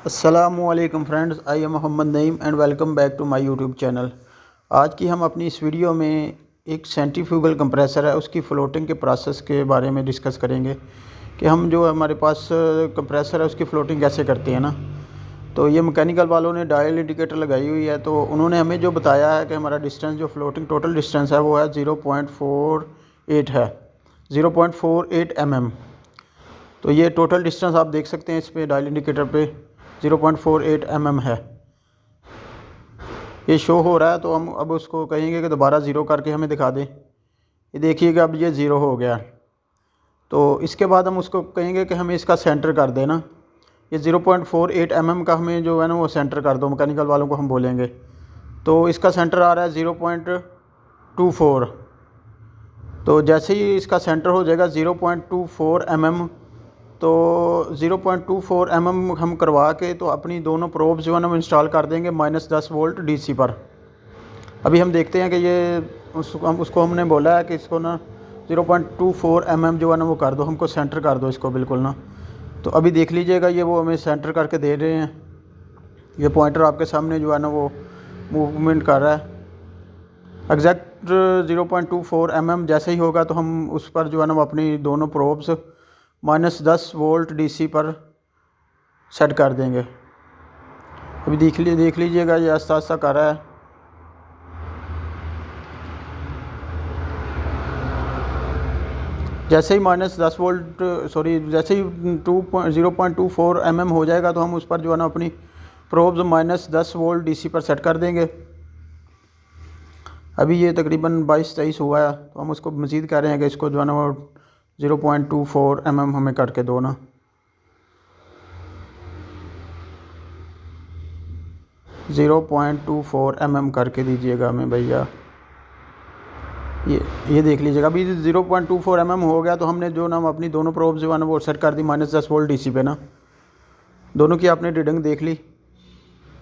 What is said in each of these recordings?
अस्सलामुअलैकुम friends, I am Mohammad Naeem and welcome back to my YouTube channel. आज की हम अपनी इस वीडियो में एक सेंट्रीफ्यूगल कंप्रेसर है उसकी फ्लोटिंग के प्रोसेस के बारे में डिस्कस करेंगे कि हम जो हमारे पास कंप्रेसर है उसकी फ़्लोटिंग कैसे करते हैं ना। तो ये मैकेनिकल वालों ने डायल इंडिकेटर लगाई हुई है, तो उन्होंने हमें जो बताया है कि हमारा डिस्टेंस जो फ्लोटिंग टोटल डिस्टेंस है वो है 0.48 है, 0.48 mm। तो ये टोटल डिस्टेंस आप देख सकते हैं इस पे डायल इंडिकेटर पे 0.48 mm है, ये शो हो रहा है। तो हम अब उसको कहेंगे कि दोबारा ज़ीरो करके हमें दिखा दें। ये देखिएगा अब ये ज़ीरो हो गया। तो इसके बाद हम उसको कहेंगे कि हमें इसका सेंटर कर देना, ये 0.48 mm का हमें जो है ना वो सेंटर कर दो। मैकेनिकल वालों को हम बोलेंगे तो इसका सेंटर आ रहा है 0.24। तो जैसे ही इसका सेंटर हो जाएगा 0.24 mm, तो 0.24 mm हम करवा के तो अपनी दोनों प्रोब्स जो है ना वो इंस्टॉल कर देंगे -10 वोल्ट डीसी पर। अभी हम देखते हैं कि ये उसको हमने बोला है कि इसको ना 0.24 mm जो है ना वो कर दो, हमको सेंटर कर दो इसको बिल्कुल ना। तो अभी देख लीजिएगा ये वो हमें सेंटर करके दे रहे हैं। ये पॉइंटर आपके सामने जो है ना वो मूवमेंट कर रहा है। एग्जैक्ट 0.24 mm जैसे ही होगा तो हम उस पर जो है ना वो अपनी दोनों प्रोब्स -10 वोल्ट डीसी पर सेट कर देंगे। अभी देख लीजिएगा ये आस्ता आस्ता कर रहा है। जैसे ही -10 वोल्ट जैसे ही 0.24 mm हो जाएगा तो हम उस पर जो है ना अपनी प्रोब्स -10 वोल्ट डीसी पर सेट कर देंगे। अभी ये तकरीबन 22-23 हुआ है, तो हम उसको मज़ीद कह रहे हैं कि इसको जो है ना वो 0.24 mm हमें करके दो ना। .24 mm करके दीजिएगा हमें भैया। ये देख लीजिएगा अभी 0.24 mm हो गया। तो हमने जो ना अपनी दोनों प्रोब्स जो है ना वो सेट कर दी -10 वोल्ट डीसी पे ना। दोनों की आपने रीडिंग देख ली,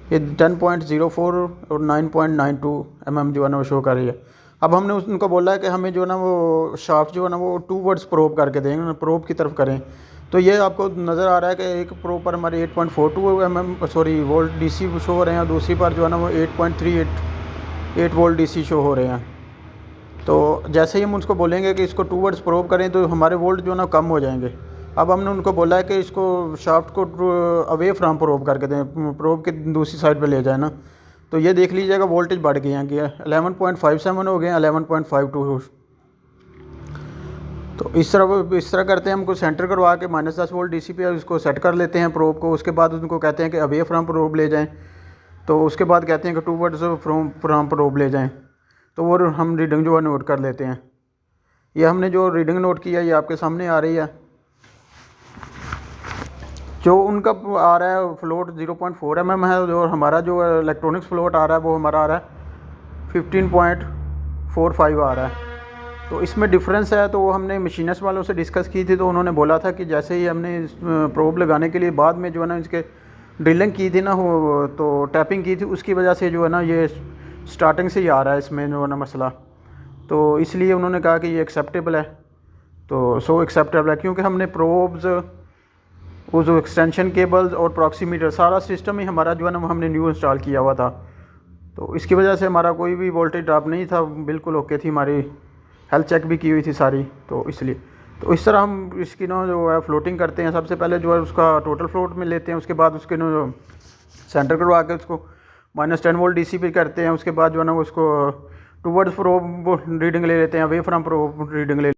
ये 10.04 और 9.92 mm जो है ना वो शो कर रही है। अब हमने उनको बोला है कि हमें जो है ना वो शाफ्ट जो है ना वो 2 वर्ड्स प्रोब करके देंगे, प्रोब की तरफ करें। तो ये आपको नज़र आ रहा है कि एक प्रोब पर हमारे 8.42 mm वोल्ट डीसी शो हो रहे हैं और दूसरी पर जो है ना वो 8.38 वोल्ट डीसी शो हो रहे हैं। तो जैसे ही हम उसको बोलेंगे कि इसको 2 वर्ड्स प्रोब करें तो हमारे वोल्ट जो है ना कम हो जाएंगे। अब हमने उनको बोला है कि इसको शाफ्ट को अवे फ्राम प्रोब करके दें, प्रोब के दूसरी साइड पे ले जाए ना। तो ये देख लीजिएगा वोल्टेज बढ़ गए हैं कि 11.57 हो गए हैं 11.52। तो इस तरह करते हैं, हमको सेंटर करवा के -10 वोल्ट डीसी पे उसको सेट कर लेते हैं प्रोब को। उसके बाद उनको कहते हैं कि अवे फ्राम प्रोब ले जाएँ। तो उसके बाद कहते हैं कि 2 वर्ड्स फ्राम प्रोब ले जाएँ। तो वो हम रीडिंग जो है नोट कर लेते हैं। ये हमने जो रीडिंग नोट किया ये आपके सामने आ रही है। जो उनका आ रहा है फ्लोट 0.4 mm है, जो हमारा जो इलेक्ट्रॉनिक्स फ्लोट आ रहा है वो हमारा आ रहा है 15.45 आ रहा है। तो इसमें डिफरेंस है। तो वो हमने मशीनिस्ट वालों से डिस्कस की थी, तो उन्होंने बोला था कि जैसे ही हमने प्रोब लगाने के लिए बाद में जो है ना इसके ड्रिलिंग की थी ना तो टैपिंग की थी, उसकी वजह से जो है ना ये स्टार्टिंग से ही आ रहा है इसमें जो है ना मसला। तो इसलिए उन्होंने कहा कि ये एक्सेप्टेबल है। तो सो एक्सेप्टेबल है क्योंकि हमने प्रोब्स, वो जो एक्सटेंशन केबल्स और प्रॉक्सीमीटर सारा सिस्टम ही हमारा जो है ना वो हमने न्यू इंस्टॉल किया हुआ था। तो इसकी वजह से हमारा कोई भी वोल्टेज ड्रॉप नहीं था, बिल्कुल ओके थी, हमारी हेल्थ चेक भी की हुई थी सारी। तो इसलिए तो इस तरह हम इसकी ना जो है फ्लोटिंग करते हैं। सबसे पहले जो है उसका टोटल फ्लोट में लेते हैं, उसके बाद उसके ना जो सेंटर करवा के उसको -10 वोल्ट डीसी पे करते हैं। उसके बाद जो है ना उसको 2 वर्ड्स प्रोब रीडिंग ले लेते हैं, अवे फ्रॉम प्रोब रीडिंग ले